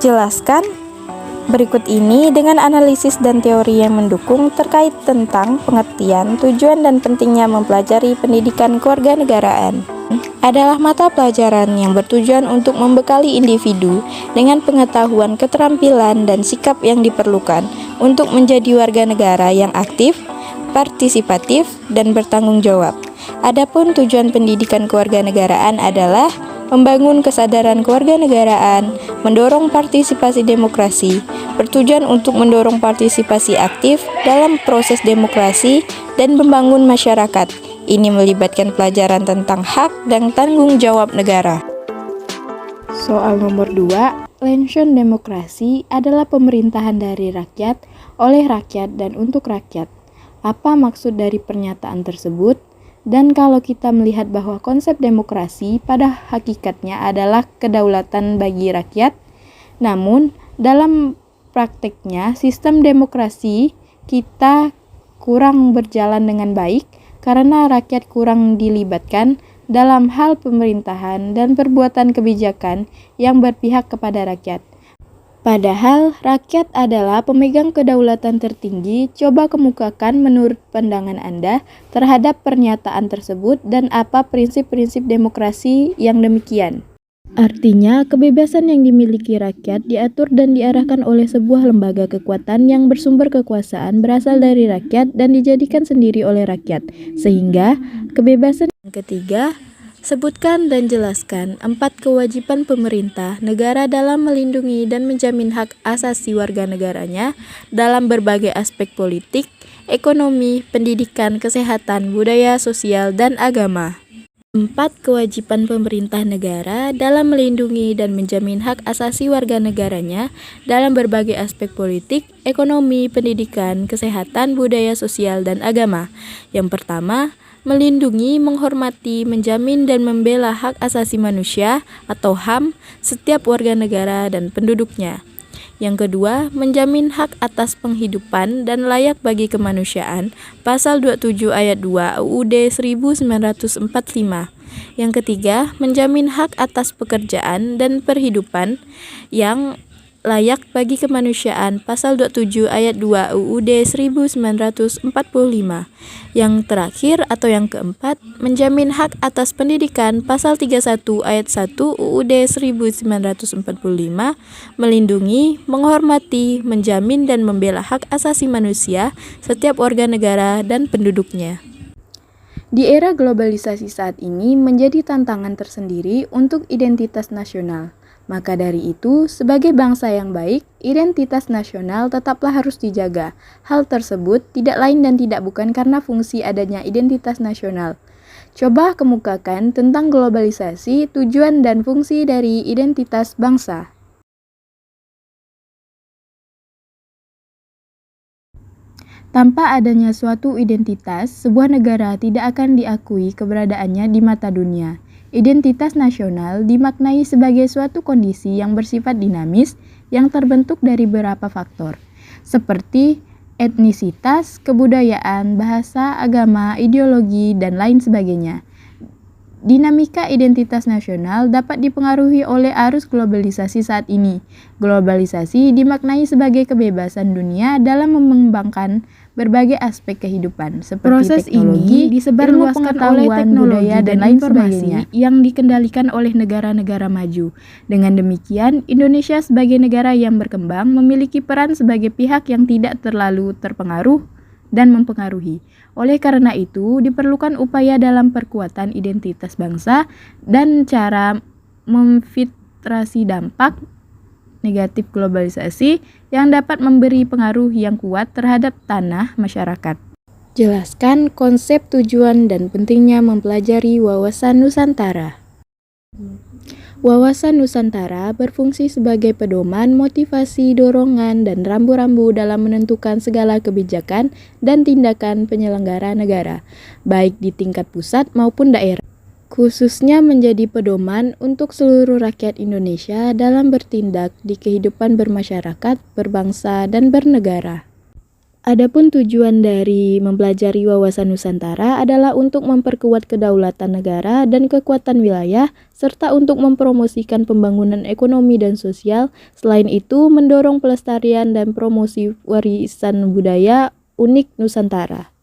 Jelaskan berikut ini dengan analisis dan teori yang mendukung terkait tentang pengertian, tujuan, dan pentingnya mempelajari pendidikan kewarganegaraan. Adalah mata pelajaran yang bertujuan untuk membekali individu dengan pengetahuan, keterampilan, dan sikap yang diperlukan untuk menjadi warga negara yang aktif, partisipatif, dan bertanggung jawab. Adapun tujuan pendidikan kewarganegaraan adalah membangun kesadaran kewarganegaraan, mendorong partisipasi demokrasi, bertujuan untuk mendorong partisipasi aktif dalam proses demokrasi, dan membangun masyarakat. Ini melibatkan pelajaran tentang hak dan tanggung jawab negara. Soal nomor 2, Lenshon demokrasi adalah pemerintahan dari rakyat, oleh rakyat, dan untuk rakyat. Apa maksud dari pernyataan tersebut? Dan kalau kita melihat bahwa konsep demokrasi pada hakikatnya adalah kedaulatan bagi rakyat, namun dalam prakteknya sistem demokrasi kita kurang berjalan dengan baik karena rakyat kurang dilibatkan dalam hal pemerintahan dan perbuatan kebijakan yang berpihak kepada rakyat. Padahal rakyat adalah pemegang kedaulatan tertinggi. Coba kemukakan menurut pandangan Anda terhadap pernyataan tersebut dan apa prinsip-prinsip demokrasi yang demikian. Artinya, kebebasan yang dimiliki rakyat diatur dan diarahkan oleh sebuah lembaga kekuatan yang bersumber kekuasaan berasal dari rakyat dan dijadikan sendiri oleh rakyat. Sehingga, kebebasan yang ketiga, sebutkan dan jelaskan 4 kewajiban pemerintah negara dalam melindungi dan menjamin hak asasi warga negaranya dalam berbagai aspek politik, ekonomi, pendidikan, kesehatan, budaya, sosial, dan agama. 4 kewajiban pemerintah negara dalam melindungi dan menjamin hak asasi warga negaranya dalam berbagai aspek politik, ekonomi, pendidikan, kesehatan, budaya, sosial, dan agama. Yang pertama, melindungi, menghormati, menjamin, dan membela hak asasi manusia atau HAM setiap warga negara dan penduduknya. Yang kedua, menjamin hak atas penghidupan dan layak bagi kemanusiaan, pasal 27 ayat 2 UUD 1945. Yang ketiga, menjamin hak atas pekerjaan dan perhidupan yang layak bagi kemanusiaan, pasal 27 ayat 2 UUD 1945. Yang terakhir atau yang keempat, menjamin hak atas pendidikan, pasal 31 ayat 1 UUD 1945, melindungi, menghormati, menjamin, dan membela hak asasi manusia setiap warga negara dan penduduknya. Di era globalisasi saat ini menjadi tantangan tersendiri untuk identitas nasional. Maka dari itu, sebagai bangsa yang baik, identitas nasional tetaplah harus dijaga. Hal tersebut tidak lain dan tidak bukan karena fungsi adanya identitas nasional. Coba kemukakan tentang globalisasi, tujuan dan fungsi dari identitas bangsa. Tanpa adanya suatu identitas, sebuah negara tidak akan diakui keberadaannya di mata dunia. Identitas nasional dimaknai sebagai suatu kondisi yang bersifat dinamis yang terbentuk dari beberapa faktor, seperti etnisitas, kebudayaan, bahasa, agama, ideologi, dan lain sebagainya. Dinamika identitas nasional dapat dipengaruhi oleh arus globalisasi saat ini. Globalisasi dimaknai sebagai kebebasan dunia dalam mengembangkan berbagai aspek kehidupan seperti Proses teknologi, ini disebarluaskan oleh teknologi budaya, dan lain sebagainya yang dikendalikan oleh negara-negara maju. Dengan demikian, Indonesia sebagai negara yang berkembang memiliki peran sebagai pihak yang tidak terlalu terpengaruh dan mempengaruhi. Oleh karena itu, diperlukan upaya dalam perkuatan identitas bangsa dan cara memfiltrasi dampak negatif globalisasi yang dapat memberi pengaruh yang kuat terhadap tanah masyarakat. Jelaskan konsep, tujuan, dan pentingnya mempelajari wawasan Nusantara. Wawasan Nusantara berfungsi sebagai pedoman, motivasi, dorongan, dan rambu-rambu dalam menentukan segala kebijakan dan tindakan penyelenggara negara, baik di tingkat pusat maupun daerah. Khususnya menjadi pedoman untuk seluruh rakyat Indonesia dalam bertindak di kehidupan bermasyarakat, berbangsa, dan bernegara. Adapun tujuan dari mempelajari wawasan Nusantara adalah untuk memperkuat kedaulatan negara dan kekuatan wilayah, serta untuk mempromosikan pembangunan ekonomi dan sosial. Selain itu, mendorong pelestarian dan promosi warisan budaya unik Nusantara.